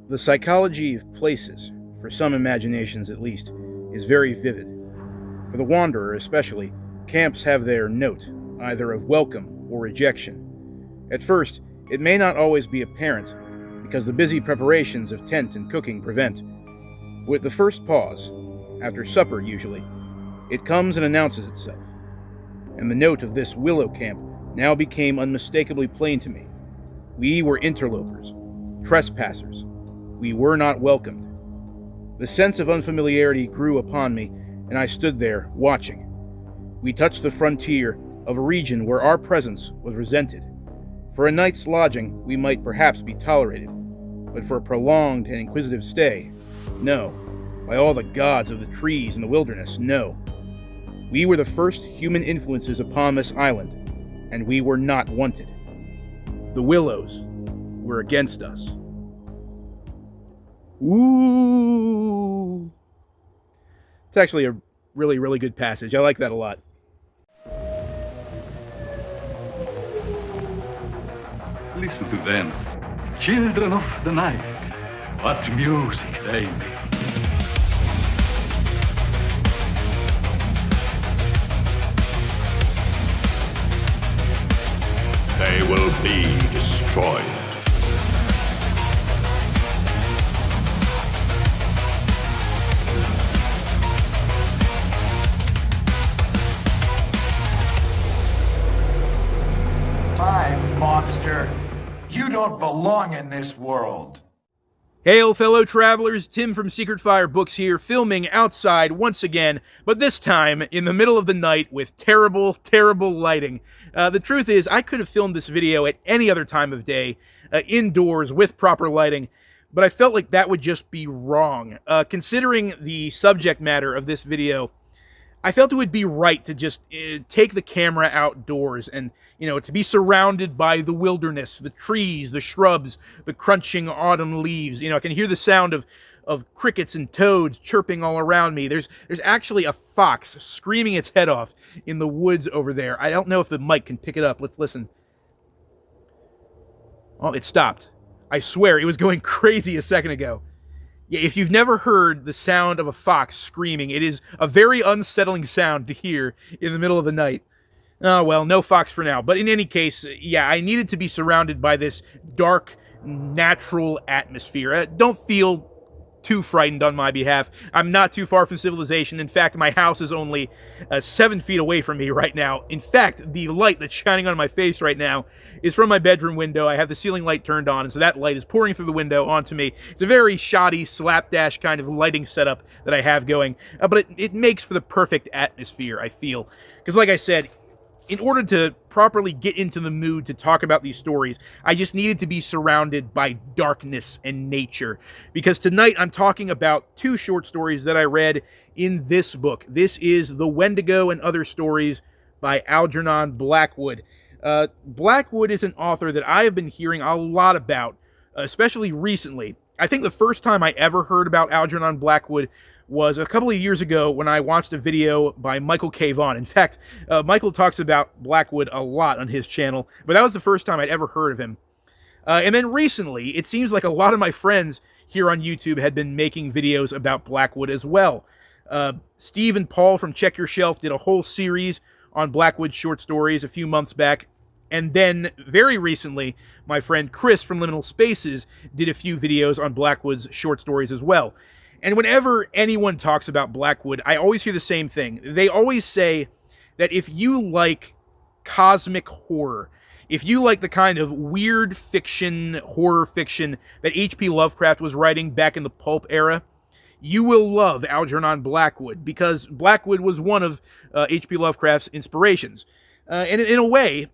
The psychology of places, for some imaginations at least, is very vivid. For the wanderer especially, camps have their note, either of welcome or rejection. At first, it may not always be apparent, because the busy preparations of tent and cooking prevent. With the first pause, after supper usually, it comes and announces itself. And the note of this willow camp now became unmistakably plain to me. We were interlopers, trespassers. We were not welcomed. The sense of unfamiliarity grew upon me, and I stood there, watching. We touched the frontier of a region where our presence was resented. For a night's lodging, we might perhaps be tolerated, but for a prolonged and inquisitive stay, no. By all the gods of the trees and the wilderness, no. We were the first human influences upon this island, and we were not wanted. The Willows were against us. Ooh. It's actually a really, really good passage. I like that a lot. Listen to them, children of the night. What music they make. They will be destroyed. Time, monster. You don't belong in this world. Hail, fellow travelers, Tim from Secret Fire Books here, filming outside once again, but this time in the middle of the night with terrible, terrible lighting. The truth is, I could have filmed this video at any other time of day, indoors with proper lighting, but I felt like that would just be wrong. Considering the subject matter of this video, I felt it would be right to just take the camera outdoors and, to be surrounded by the wilderness, the trees, the shrubs, the crunching autumn leaves. I can hear the sound of crickets and toads chirping all around me. There's actually a fox screaming its head off in the woods over there. I don't know if the mic can pick it up. Let's listen. Oh, it stopped. I swear, it was going crazy a second ago. Yeah, if you've never heard the sound of a fox screaming, it is a very unsettling sound to hear in the middle of the night. Oh, well, no fox for now. But in any case, yeah, I needed to be surrounded by this dark, natural atmosphere. Don't feel too frightened on my behalf. I'm not too far from civilization. In fact, my house is only 7 feet away from me right now. In fact, the light that's shining on my face right now is from my bedroom window. I have the ceiling light turned on, and so that light is pouring through the window onto me. It's a very shoddy, slapdash kind of lighting setup that I have going, but it makes for the perfect atmosphere, I feel. Because like I said, in order to properly get into the mood to talk about these stories, I just needed to be surrounded by darkness and nature. Because tonight I'm talking about 2 short stories that I read in this book. This is The Wendigo and Other Stories by Algernon Blackwood. Blackwood is an author that I have been hearing a lot about, especially recently. I think the first time I ever heard about Algernon Blackwood was a couple of years ago when I watched a video by Michael K. Vaughn. In fact, Michael talks about Blackwood a lot on his channel, but that was the first time I'd ever heard of him. And then recently, it seems like a lot of my friends here on YouTube had been making videos about Blackwood as well. Steve and Paul from Check Your Shelf did a whole series on Blackwood short stories a few months back. And then, very recently, my friend Chris from Liminal Spaces did a few videos on Blackwood's short stories as well. And whenever anyone talks about Blackwood, I always hear the same thing. They always say that if you like cosmic horror, if you like the kind of weird fiction, horror fiction that H.P. Lovecraft was writing back in the pulp era, you will love Algernon Blackwood, because Blackwood was one of H.P. Lovecraft's inspirations. And in a way,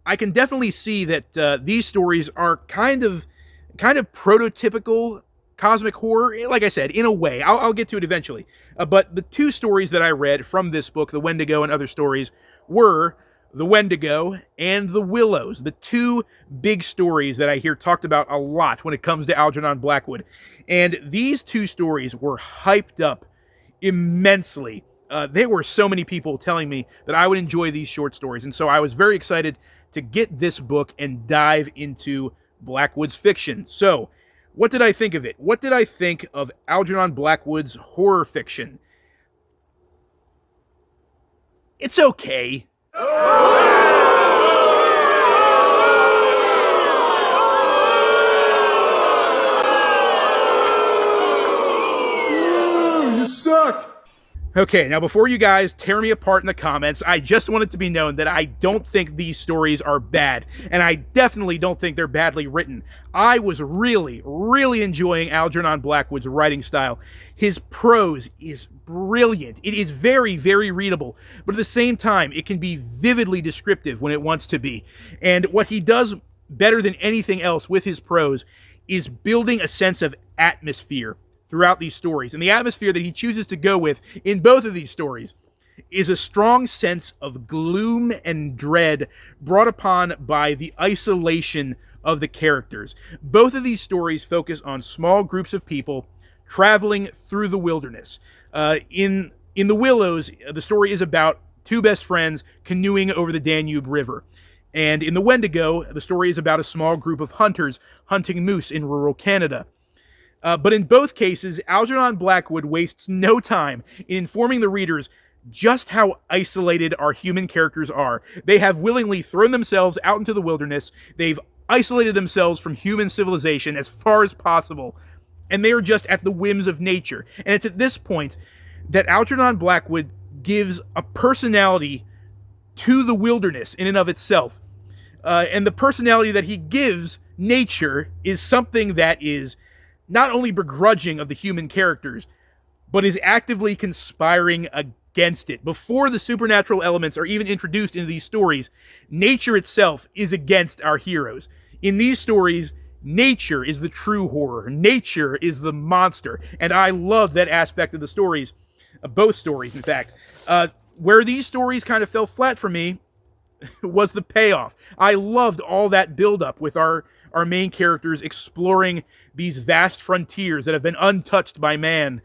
I can definitely see that these stories are kind of prototypical cosmic horror, like I said, in a way. I'll get to it eventually. But the 2 stories that I read from this book, The Wendigo and Other Stories, were The Wendigo and The Willows, the 2 big stories that I hear talked about a lot when it comes to Algernon Blackwood. And these 2 stories were hyped up immensely. There were so many people telling me that I would enjoy these short stories, and so I was very excited to get this book and dive into Blackwood's fiction. So, What did I think of it? What did I think of Algernon Blackwood's horror fiction? It's okay. You suck! Okay, now before you guys tear me apart in the comments, I just want it to be known that I don't think these stories are bad, and I definitely don't think they're badly written. I was really, really enjoying Algernon Blackwood's writing style. His prose is brilliant. It is very, very readable, but at the same time, it can be vividly descriptive when it wants to be. And what he does better than anything else with his prose is building a sense of atmosphere throughout these stories. And the atmosphere that he chooses to go with in both of these stories is a strong sense of gloom and dread brought upon by the isolation of the characters. Both of these stories focus on small groups of people traveling through the wilderness. In the Willows, the story is about two best friends canoeing over the Danube River. And in the Wendigo, the story is about a small group of hunters hunting moose in rural Canada. But in both cases, Algernon Blackwood wastes no time in informing the readers just how isolated our human characters are. They have willingly thrown themselves out into the wilderness. They've isolated themselves from human civilization as far as possible, and they are just at the whims of nature. And it's at this point that Algernon Blackwood gives a personality to the wilderness in and of itself. And the personality that he gives nature is something that is not only begrudging of the human characters, but is actively conspiring against it. Before the supernatural elements are even introduced into these stories, nature itself is against our heroes. In these stories, nature is the true horror. Nature is the monster. And I love that aspect of the stories, both stories, in fact. Where these stories kind of fell flat for me was the payoff. I loved all that buildup with our main characters exploring these vast frontiers that have been untouched by man.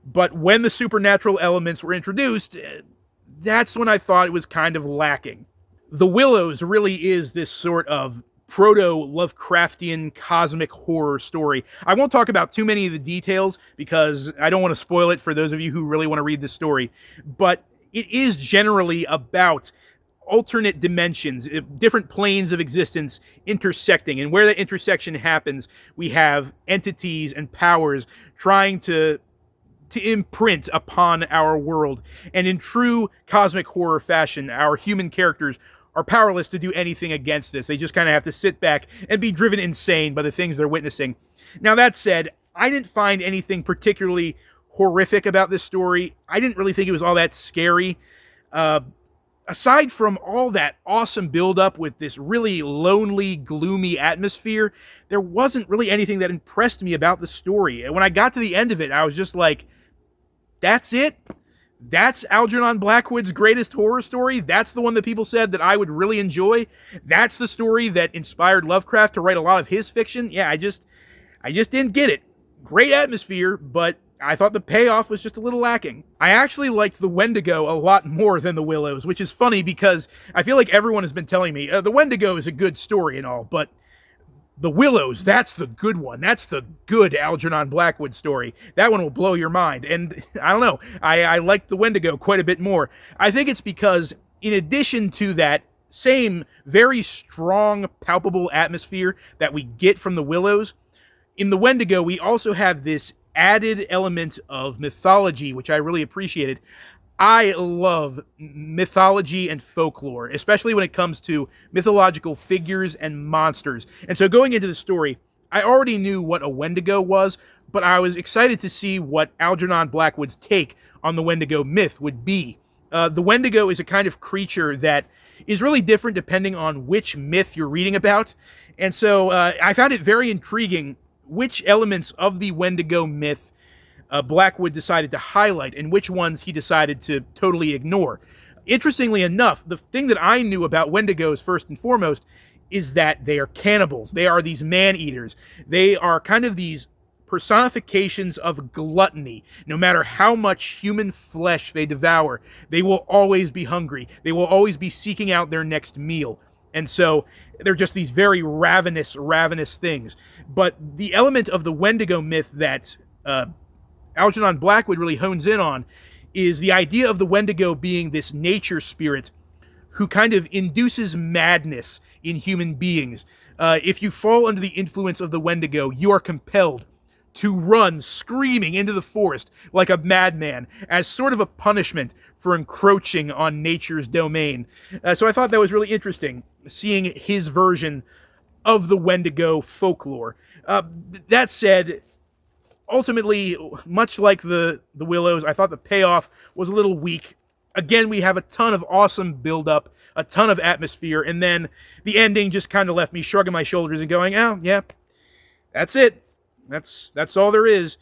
But when the supernatural elements were introduced, that's when I thought it was kind of lacking. The Willows really is this sort of proto-Lovecraftian cosmic horror story. I won't talk about too many of the details because I don't want to spoil it for those of you who really want to read this story. But it is generally about alternate dimensions, different planes of existence intersecting. And where that intersection happens, we have entities and powers trying to imprint upon our world. And in true cosmic horror fashion, our human characters are powerless to do anything against this. They just kind of have to sit back and be driven insane by the things they're witnessing. Now, that said, I didn't find anything particularly horrific about this story. I didn't really think it was all that scary. Aside from all that awesome buildup with this really lonely, gloomy atmosphere, there wasn't really anything that impressed me about the story. And when I got to the end of it, I was just like, that's it? That's Algernon Blackwood's greatest horror story? That's the one that people said that I would really enjoy? That's the story that inspired Lovecraft to write a lot of his fiction? Yeah, I just didn't get it. Great atmosphere, but I thought the payoff was just a little lacking. I actually liked the Wendigo a lot more than the Willows, which is funny because I feel like everyone has been telling me the Wendigo is a good story and all, but the Willows, that's the good one. That's the good Algernon Blackwood story. That one will blow your mind. And I don't know, I like the Wendigo quite a bit more. I think it's because in addition to that same very strong, palpable atmosphere that we get from the Willows, in the Wendigo, we also have this added element of mythology, which I really appreciated. I love mythology and folklore, especially when it comes to mythological figures and monsters. And so going into the story, I already knew what a Wendigo was, but I was excited to see what Algernon Blackwood's take on the Wendigo myth would be. The Wendigo is a kind of creature that is really different depending on which myth you're reading about. And so I found it very intriguing which elements of the Wendigo myth Blackwood decided to highlight and which ones he decided to totally ignore. Interestingly enough, the thing that I knew about Wendigos first and foremost is that they are cannibals. They are these man-eaters. They are kind of these personifications of gluttony. No matter how much human flesh they devour, they will always be hungry. They will always be seeking out their next meal. And so they're just these very ravenous, ravenous things. But the element of the Wendigo myth that Algernon Blackwood really hones in on is the idea of the Wendigo being this nature spirit who kind of induces madness in human beings. If you fall under the influence of the Wendigo, you are compelled to run screaming into the forest like a madman as sort of a punishment for encroaching on nature's domain. So I thought that was really interesting, seeing his version of the Wendigo folklore. That said, ultimately, much like the Willows, I thought the payoff was a little weak. Again, we have a ton of awesome build-up, a ton of atmosphere, and then the ending just kind of left me shrugging my shoulders and going, oh, yeah, that's it. That's all there is.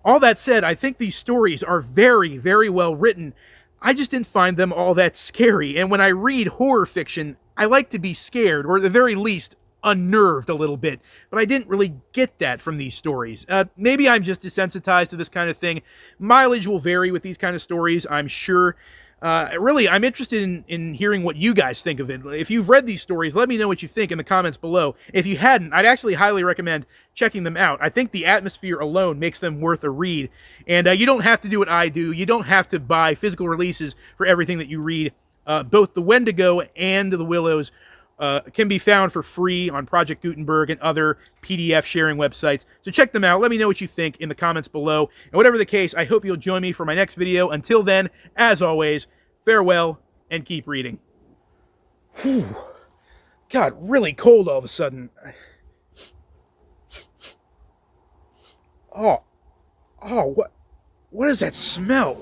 All that said, I think these stories are very, very well written. I just didn't find them all that scary, and when I read horror fiction, I like to be scared, or at the very least, unnerved a little bit, but I didn't really get that from these stories. Maybe I'm just desensitized to this kind of thing. Mileage will vary with these kind of stories, I'm sure. Really, I'm interested in hearing what you guys think of it. If you've read these stories, let me know what you think in the comments below. If you hadn't, I'd actually highly recommend checking them out. I think the atmosphere alone makes them worth a read. And you don't have to do what I do. You don't have to buy physical releases for everything that you read. Both the Wendigo and the Willows can be found for free on Project Gutenberg and other PDF sharing websites. So check them out. Let me know what you think in the comments below. And whatever the case, I hope you'll join me for my next video. Until then, as always, farewell and keep reading. Whew. God, really cold all of a sudden. Oh, what is that smell?